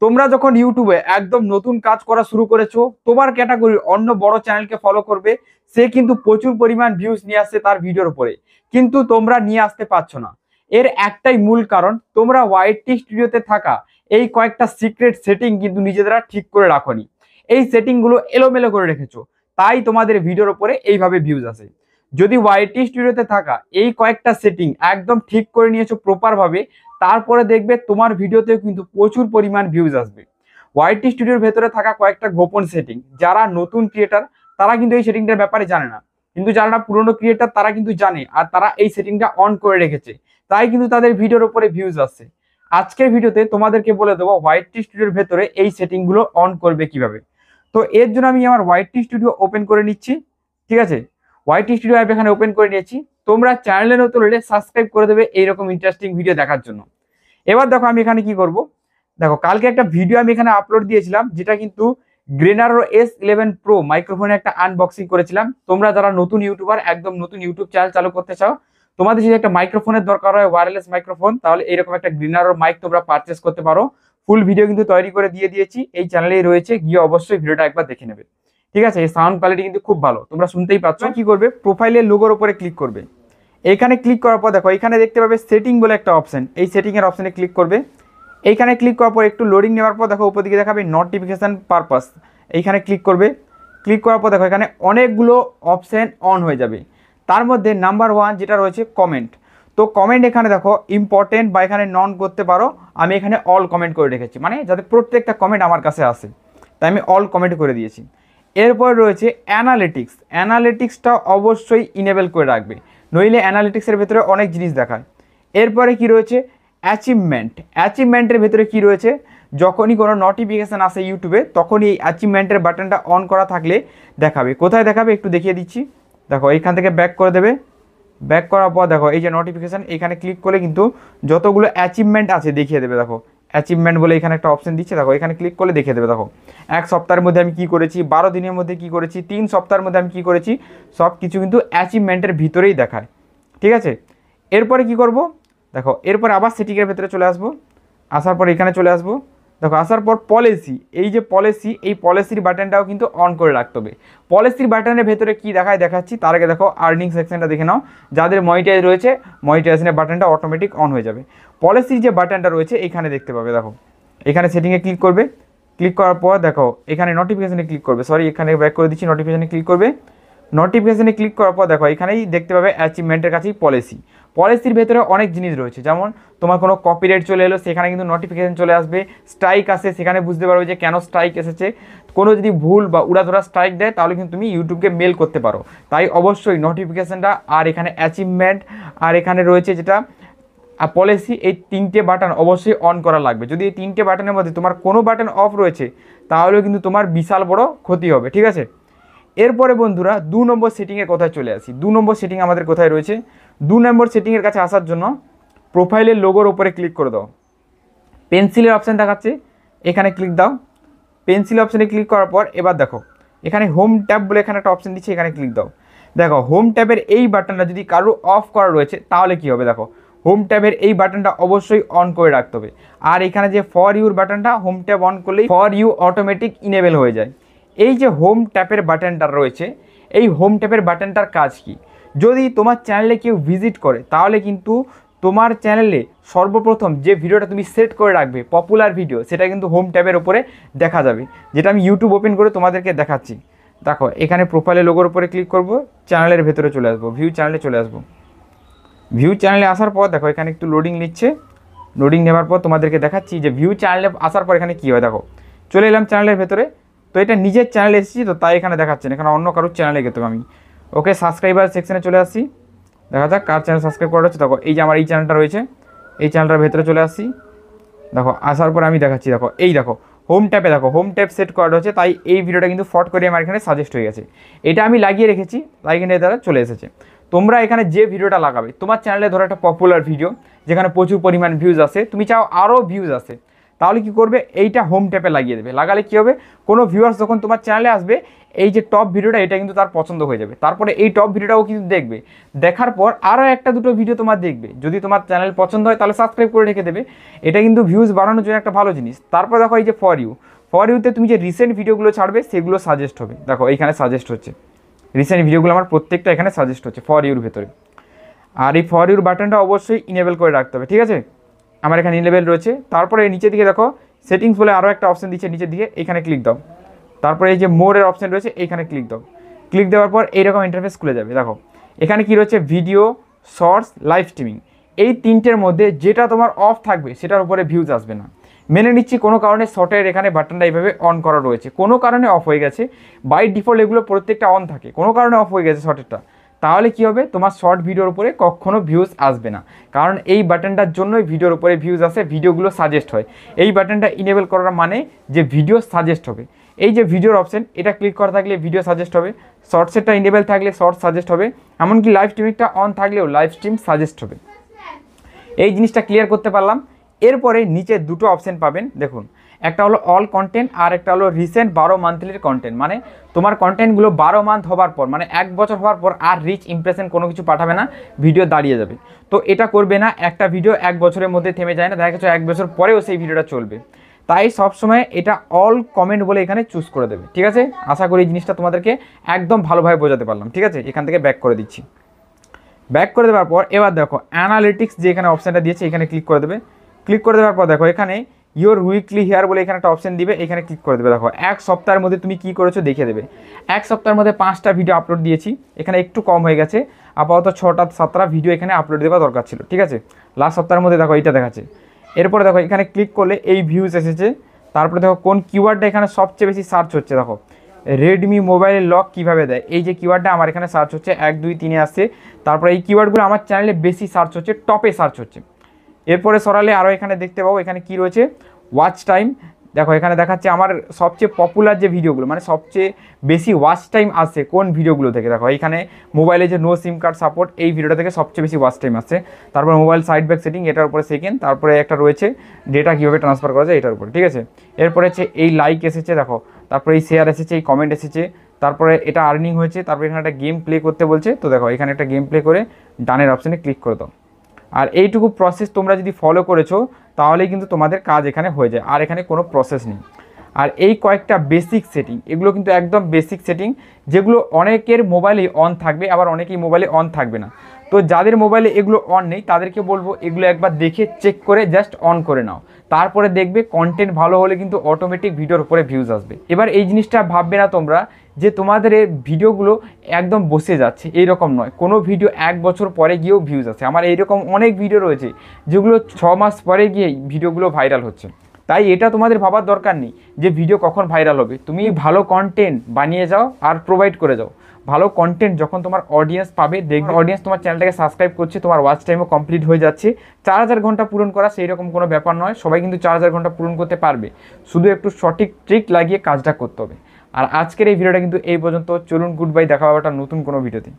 তোমরা যখন ইউটিউবে একদম নতুন কাজ করা শুরু করেছো, তোমার ক্যাটাগরির অন্য বড় চ্যানেলকে ফলো করবে, সে কিন্তু প্রচুর পরিমাণ ভিউজ নিয়ে আসছে তার ভিডিওর উপরে, কিন্তু তোমরা নিয়ে আসতে পারছো না। এর একটাই মূল কারণ, তোমরা ওয়াইটি স্টুডিওতে থাকা এই কয়েকটা সিক্রেট সেটিং কিন্তু নিজেরা ঠিক করে রাখোনি। এই সেটিং গুলো এলোমেলো করে রেখেছো, তাই তোমাদের ভিডিওর উপরে এইভাবে ভিউজ আসে। যদি ওয়াইটি স্টুডিওতে থাকা এই কয়েকটা সেটিং একদম ঠিক করে নিয়েছো প্রপার ভাবে, তারপরে দেখবে তোমার ভিডিওতেও কিন্তু প্রচুর পরিমাণ ভিউজ আসবে। ওয়াইটি স্টুডিওর ভেতরে থাকা কয়েকটা গোপন সেটিং, যারা নতুন ক্রিয়েটার তারা কিন্তু এই সেটিংটার ব্যাপারে জানে না, কিন্তু যারা পুরনো ক্রিয়েটার তারা কিন্তু জানে, আর তারা এই সেটিংটা অন করে রেখেছে, তাই কিন্তু তাদের ভিডিওর উপরে ভিউজ আসছে। আজকের ভিডিওতে তোমাদেরকে বলে দেবো ওয়াইটি স্টুডিওর ভেতরে এই সেটিংগুলো অন করবে কিভাবে। তো এর জন্য আমি আমার ওয়াইটি স্টুডিও ওপেন করে নিচ্ছি। ঠিক আছে, ওয়াইটি স্টুডিও অ্যাপ এখানে ওপেন করে নিয়েছি। তোমরা চ্যানেলের নতুন হলে সাবস্ক্রাইব করে দেবে এইরকম ইন্টারেস্টিং ভিডিও দেখার জন্য। এবার দেখো আমি এখানে কি করব। দেখো, কালকে একটা ভিডিও আমি এখানে আপলোড দিয়েছিলাম, যেটা কিন্তু গ্রেনারো S11 Pro মাইক্রোফোনের একটা আনবক্সিং করেছিলাম। তোমরা যারা নতুন ইউটিউবার, একদম নতুন ইউটিউব চ্যানেল চালু করতে চাও, তোমাদের যদি একটা মাইক্রোফোনের দরকার হয়, ওয়্যারলেস মাইক্রোফোন, তাহলে এরকম একটা গ্রেনারো মাইক তোমরা পারচেস করতে পারো। ফুল ভিডিও কিন্তু তৈরি করে দিয়ে দিয়েছি, এই চ্যানেলেই রয়েছে, গিয়ে অবশ্যই ভিডিওটা একবার দেখে নেবে। ঠিক আছে, এই সাউন্ড কোয়ালিটি কিন্তু খুব ভালো, তোমরা শুনতেই পাচ্ছ। কি করবে, প্রোফাইলের লোগোর উপরে ক্লিক করবে। এখানে ক্লিক করার পর দেখো এখানে দেখতে পাবে সেটিং বলে একটা অপশন, এই সেটিং এর অপশনে ক্লিক করবে। এইখানে ক্লিক করার পর একটু লোডিং নেওয়ার পর দেখো উপর দিকে দেখাবে নোটিফিকেশন পারপাস, এইখানে ক্লিক করবে। ক্লিক করার পর দেখো এখানে অনেকগুলো অপশন অন হয়ে যাবে। তার মধ্যে নাম্বার 1 যেটা রয়েছে কমেন্ট। তো কমেন্ট এখানে দেখো ইম্পর্টেন্ট বা এখানে নন করতে পারো, আমি এখানে অল কমেন্ট করে রেখেছি, মানে যাতে প্রত্যেকটা কমেন্ট আমার কাছে আসে, তাই আমি অল কমেন্ট করে দিয়েছি। এরপর রয়েছে অ্যানালিটিক্স, অ্যানালিটিক্সটা অবশ্যই ইনেবল করে রাখবে, নইলে অ্যানালিটিক্সের ভেতরে অনেক জিনিস দেখায়। এরপরে কি রয়েছে অ্যাচিভমেন্ট, অ্যাচিভমেন্টের ভেতরে কি রয়েছে, যখনই কোনো নোটিফিকেশান আসে ইউটিউবে, তখনই এই অ্যাচিভমেন্টের বাটনটা অন করা থাকলে দেখাবে। কোথায় দেখাবে একটু দেখিয়ে দিচ্ছি। দেখো এইখান থেকে ব্যাক করে দেবে। ব্যাক করার পর দেখো এই যে নোটিফিকেশান, এখানে ক্লিক করলে কিন্তু যতগুলো অ্যাচিভমেন্ট আছে দেখিয়ে দেবে। দেখো অ্যাচিভমেন্ট বলে এখানে একটা অপশন দিচ্ছে, দেখো এখানে ক্লিক করলে দেখিয়ে দেবে। দেখো 1 সপ্তাহের মধ্যে আমি কী করেছি, 12 দিনের মধ্যে কী করেছি, 3 সপ্তাহের মধ্যে আমি কী করেছি, সব কিছু কিন্তু অ্যাচিভমেন্টের ভিতরেই দেখায়। ঠিক আছে, এরপরে কি করব, দেখো এরপরে আবার সেটিংয়ের ভেতরে চলে আসবো। আসার পর এখানে চলে আসবো। দেখো আসার পর পলিসি, এই যে পলিসি, এই পলিসির বাটনটাও কিন্তু অন করে রাখতে হবে। পলিসির বাটনের ভেতরে কি দেখায় দেখাচ্ছি, তার আগে দেখো আর্নিং সেকশনটা দেখে নাও। যাদের মনিটাইজ রয়েছে, মনিটাইজেশনের বাটনটা অটোমেটিক অন হয়ে যাবে। পলিসির যে বাটনটা রয়েছে এইখানে দেখতে পাবে। দেখো এখানে সেটিংয়ে ক্লিক করবে। ক্লিক করার পর দেখো এখানে নোটিফিকেশানে ক্লিক করবে, সরি এখানে ব্যাক করে দিচ্ছি, নোটিফিকেশানে ক্লিক করবে। নোটিফিকেশানে ক্লিক করার পর দেখো এখানেই দেখতে পাবে অ্যাচিভমেন্টের কাছেই পলিসি। পলিসির ভেতরে অনেক জিনিস রয়েছে, যেমন তোমার কোনো কপিরাইট চলে এলো, সেখানে কিন্তু নোটিফিকেশান চলে আসবে। স্ট্রাইক আসে, সেখানে বুঝতে পারবে যে কেন স্ট্রাইক এসেছে। কোনো যদি ভুল বা উড়াধরা স্ট্রাইক দেয়, তাহলে কিন্তু তুমি ইউটিউবকে মেল করতে পারো। তাই অবশ্যই নোটিফিকেশানটা, আর এখানে অ্যাচিভমেন্ট, আর এখানে রয়েছে যেটা পলিসি, এই 3টে বাটন অবশ্যই অন করা লাগবে। যদি এই 3টে বাটনের মধ্যে তোমার কোনো বাটন অফ রয়েছে, তাহলেও কিন্তু তোমার বিশাল বড় ক্ষতি হবে। ঠিক আছে, এরপরে বন্ধুরা 2 নম্বর সেটিংয়ের কথায় চলে আসি। 2 নম্বর সেটিং আমাদের কোথায় রয়েছে, 2 নম্বর সেটিংয়ের কাছে আসার জন্য প্রোফাইলের লোগোর ওপরে ক্লিক করে দাও। পেন্সিলের অপশান দেখাচ্ছে, এখানে ক্লিক দাও। পেন্সিল অপশানে ক্লিক করার পর এবার দেখো এখানে হোম ট্যাব বলে এখানে একটা অপশান দিচ্ছে, এখানে ক্লিক দাও। দেখো হোম ট্যাবের এই বাটনটা যদি কারো অফ করা রয়েছে, তাহলে কি হবে, দেখো হোম ট্যাবের এই বাটনটা অবশ্যই অন করে রাখতে হবে। আর এখানে যে ফর ইউর বাটনটা, হোম ট্যাব অন করলেই ফর ইউ অটোমেটিক ইনেবল হয়ে যায়। এই যে হোম ট্যাপের বাটনটা রয়েছে, এই হোম ট্যাপের বাটনটার কাজ কি, যদি তোমার চ্যানেলে কেউ ভিজিট করে, তাহলে কিন্তু তোমার চ্যানেলে সর্বপ্রথম যে ভিডিওটা তুমি সেট করে রাখবে পপুলার ভিডিও, সেটা কিন্তু হোম ট্যাবের ওপরে দেখা যাবে, যেটা আমি ইউটিউব ওপেন করে তোমাদেরকে দেখাচ্ছি। দেখো এখানে প্রোফাইলের লোগোর উপরে ক্লিক করব, চ্যানেলের ভেতরে চলে আসবো, ভিউ চ্যানেলে চলে আসবো। ভিউ চ্যানেলে আসার পর দেখো এখানে একটু লোডিং নিচ্ছে। লোডিং নেওয়ার পর তোমাদেরকে দেখাচ্ছি যে ভিউ চ্যানেলে আসার পর এখানে কী হয়। দেখো চলে এলাম চ্যানেলের ভেতরে। তো এটা নিজের চ্যানেলে এসেছি, তো তাই এখানে দেখাচ্ছে না, এখানে অন্য কারোর চ্যানেলে গেতে আমি। ওকে, সাবস্ক্রাইবার সেকশনে চলে আসছি। দেখা যাক কার চ্যানেল সাবস্ক্রাইব করা হচ্ছে। দেখো এই যে আমার এই চ্যানেলটা রয়েছে, এই চ্যানেলটার ভেতরে চলে আসছি। দেখো আসার পর আমি দেখাচ্ছি, দেখো এই দেখো হোম ট্যাপে, দেখো হোম ট্যাপ সেট করা হচ্ছে, তাই এই ভিডিওটা কিন্তু ফট করে আমার এখানে সাজেস্ট হয়ে গেছে। এটা আমি লাগিয়ে রেখেছি, তাই এখানে দ্বারা চলে এসেছে। তোমরা এখানে যে ভিডিওটা লাগাবে, তোমার চ্যানেলে ধরো একটা পপুলার ভিডিও যেখানে প্রচুর পরিমাণ ভিউজ আসে, তুমি চাও আরও ভিউজ আসে, তাহলে কি করবে, এইটা হোম ট্যাপে লাগিয়ে দেবে। লাগালে কি হবে, কোনো ভিউয়ার্স যখন তোমার চ্যানেলে আসবে, এই যে টপ ভিডিওটা এটা কিন্তু তার পছন্দ হয়ে যাবে। তারপরে এই টপ ভিডিওটাও কিন্তু দেখবে, দেখার পর আরও একটা দুটো ভিডিও তোমার দেখবে। যদি তোমার চ্যানেল পছন্দ হয় তাহলে সাবস্ক্রাইব করে রেখে দেবে। এটা কিন্তু ভিউজ বাড়ানোর জন্য একটা ভালো জিনিস। তারপর দেখো এই যে ফর ইউতে তুমি যে রিসেন্ট ভিডিওগুলো ছাড়বে সেগুলো সাজেস্ট হবে। দেখো এইখানে সাজেস্ট হচ্ছে, রিসেন্ট ভিডিওগুলো আমার প্রত্যেকটা এখানে সাজেস্ট হচ্ছে ফর ইউর ভেতরে। আর এই ফর ইউর বাটনটা অবশ্যই ইনেবল করে রাখতে হবে, ঠিক আছে। আমার এখানে ইনেবল রয়েছে। তারপরে নিচের দিকে দেখো সেটিংস বলে আরও একটা অপশন দিচ্ছে নিচের দিকে, এখানে ক্লিক দাও। তারপরে এই যে মোরের অপশন রয়েছে এইখানে ক্লিক দাও। ক্লিক দেওয়ার পর এইরকম ইন্টারফেস খুলে যাবে। দেখো এখানে কি রয়েছে, ভিডিও, শর্টস, লাইভ স্ট্রিমিং। এই তিনটের মধ্যে যেটা তোমার অফ থাকবে সেটার উপরে ভিউজ আসবে না। মেনে নিচ্ছি কোনো কারণে শর্টের এখানে বাটনটা এইভাবে অন করা রয়েছে, কোনো কারণে অফ হয়ে গেছে। বাই ডিফল্ট এগুলো প্রত্যেকটা অন থাকে, কোনো কারণে অফ হয়ে গেছে শর্টেরটা। তাহলে কি হবে, তোমার শর্ট ভিডিওর উপরে কখনো ভিউজ আসবে না, কারণ এই বাটনটার জন্যই ভিডিওর উপরে ভিউজ আসে, ভিডিওগুলো সাজেস্ট হয়। এই বাটনটা ইনেবল করার মানে যে ভিডিও সাজেস্ট হবে। এই যে ভিডিওর অপশন, এটা ক্লিক করা থাকলে ভিডিও সাজেস্ট হবে, শর্টসেরটা ইনেবল থাকলে শর্টস সাজেস্ট হবে, এমনকি লাইভ স্ট্রিমিংটা অন থাকলেও লাইভ স্ট্রিম সাজেস্ট হবে। এই জিনিসটা ক্লিয়ার করতে পারলাম। এরপরে নিচে দুটো অপশন পাবেন, দেখুন একটা হলো অল কন্টেন্ট আর একটা হলো রিসেন্ট 12 মান্থলির কন্টেন্ট। মানে তোমার কন্টেন্টগুলো 12 মান্থ হওয়ার পর, মানে 1 বছর হওয়ার পর আর রিচ ইমপ্রেশন কোনো কিছু পাঠাবে না, ভিডিও দাঁড়িয়ে যাবে। তো এটা করবে না, একটা ভিডিও 1 বছরের মধ্যে থেমে যায় না, দেখা গেছে 1 বছর পরেও সেই ভিডিওটা চলবে। তাই সবসময় এটা অল কমেন্ট বলে এখানে চুজ করে দেবে, ঠিক আছে। আশা করি এই জিনিসটা তোমাদেরকে একদম ভালোভাবে বোঝাতে পারলাম, ঠিক আছে। এখান থেকে ব্যাক করে দিচ্ছি। ব্যাক করে দেওয়ার পর এবার দেখো অ্যানালিটিক্স যে এখানে অপশানটা দিয়েছে এখানে ক্লিক করে দেবে। ক্লিক করে দেওয়ার পর দেখো এখানে ইয়োর উইকলি হেয়ার বলে এখানে একটা অপশন দিবে, এখানে ক্লিক করে দেবে। দেখো 1 সপ্তাহের মধ্যে তুমি কী করেছো দেখিয়ে দেবে। 1 সপ্তাহের মধ্যে 5টা ভিডিও আপলোড দিয়েছি, এখানে একটু কম হয়ে গেছে, আপাতত 6টা 7টা ভিডিও এখানে আপলোড দেওয়া দরকার ছিল, ঠিক আছে। লাস্ট সপ্তাহের মধ্যে দেখো এইটা দেখাচ্ছে। এরপরে দেখো এখানে ক্লিক করলে এই ভিউজ এসেছে। তারপরে দেখো কোন কিওয়ার্ডটা এখানে সবচেয়ে বেশি সার্চ হচ্ছে, দেখো রেডমি মোবাইলের লক কীভাবে দেয়, এই যে কিওয়ার্ডটা আমার এখানে সার্চ হচ্ছে 1 2 3 আসছে। তারপরে এই কিওয়ার্ডগুলো আমার চ্যানেলে বেশি সার্চ হচ্ছে, টপে সার্চ হচ্ছে। এরপরে সরালে আরও এখানে দেখতে পাবো এখানে কি রয়েছে, ওয়াচ টাইম। দেখো এখানে দেখাচ্ছে আমার সবচেয়ে পপুলার যে ভিডিওগুলো, মানে সবচেয়ে বেশি ওয়াচ টাইম আসছে কোন ভিডিওগুলো থেকে। দেখো এইখানে মোবাইলে যে নো সিম কার্ড সাপোর্ট, এই ভিডিওটা থেকে সবচেয়ে বেশি ওয়াচ টাইম আসছে। তারপর মোবাইল সাইড ব্যাক সেটিং, এটার উপরে সেকেন্ড। তারপরে একটা রয়েছে ডেটা কীভাবে ট্রান্সফার করা যায় এটার উপরে, ঠিক আছে। এরপরে হচ্ছে এই লাইক এসেছে, দেখো তারপরে এই শেয়ার এসেছে, এই কমেন্ট এসেছে। তারপরে এটা আর্নিং হয়েছে। তারপরে এখানে একটা গেম প্লে করতে বলছে, তো দেখো এখানে একটা গেম প্লে করে ডানের অপশানে ক্লিক করে দাও। আর এইটুকু প্রসেস তোমরা যদি ফলো করেছো তাহলেই কিন্তু তোমাদের কাজ এখানে হয়ে যায়, আর এখানে কোনো প্রসেস নেই। আর এই কয়েকটা বেসিক সেটিং, এগুলো কিন্তু একদম বেসিক সেটিং, যেগুলো অনেকের মোবাইলে অন থাকবে, আবার অনেকেই মোবাইলে অন থাকবে না। তো যাদের মোবাইলে এগুলো অন নেই তাদেরকে বলবো এগুলো একবার দেখে চেক করে জাস্ট অন করে নাও। তারপরে দেখবে কন্টেন্ট ভালো হলে কিন্তু অটোমেটিক ভিডিওর উপরে ভিউজ আসবে। এবার এই জিনিসটা ভাববে না তোমরা যে তোমাদের এই ভিডিওগুলো একদম বসে যাচ্ছে, এইরকম নয়। কোনো ভিডিও 1 বছর পরে গিয়েও ভিউজ আছে। আমার এইরকম অনেক ভিডিও রয়েছে যেগুলো 6 মাস পরে গিয়ে ভিডিওগুলো ভাইরাল হচ্ছে। তাই এটা তোমাদের ভাবার দরকার নেই যে ভিডিও কখন ভাইরাল হবে। তুমি ভালো কন্টেন্ট বানিয়ে যাও আর প্রোভাইড করে যাও। ভালো কন্টেন্ট যখন তোমার অডিয়েন্স পাবে, দেখবে অডিয়েন্স তোমার চ্যানেলটাকে সাবস্ক্রাইব করছে, তোমার ওয়াচ টাইমও কমপ্লিট হয়ে যাচ্ছে। 4000 ঘন্টা পূরণ করা সেই রকম কোনো ব্যাপার নয়, সবাই কিন্তু 4000 ঘন্টা পূরণ করতে পারবে, শুধু একটু সঠিক ট্রিক লাগিয়ে কাজটা করতে হবে। আর আজকের এই ভিডিওটা কিন্তু এই পর্যন্ত। চলুন গুড বাই, দেখা হবে একটা নতুন কোনো ভিডিওতে।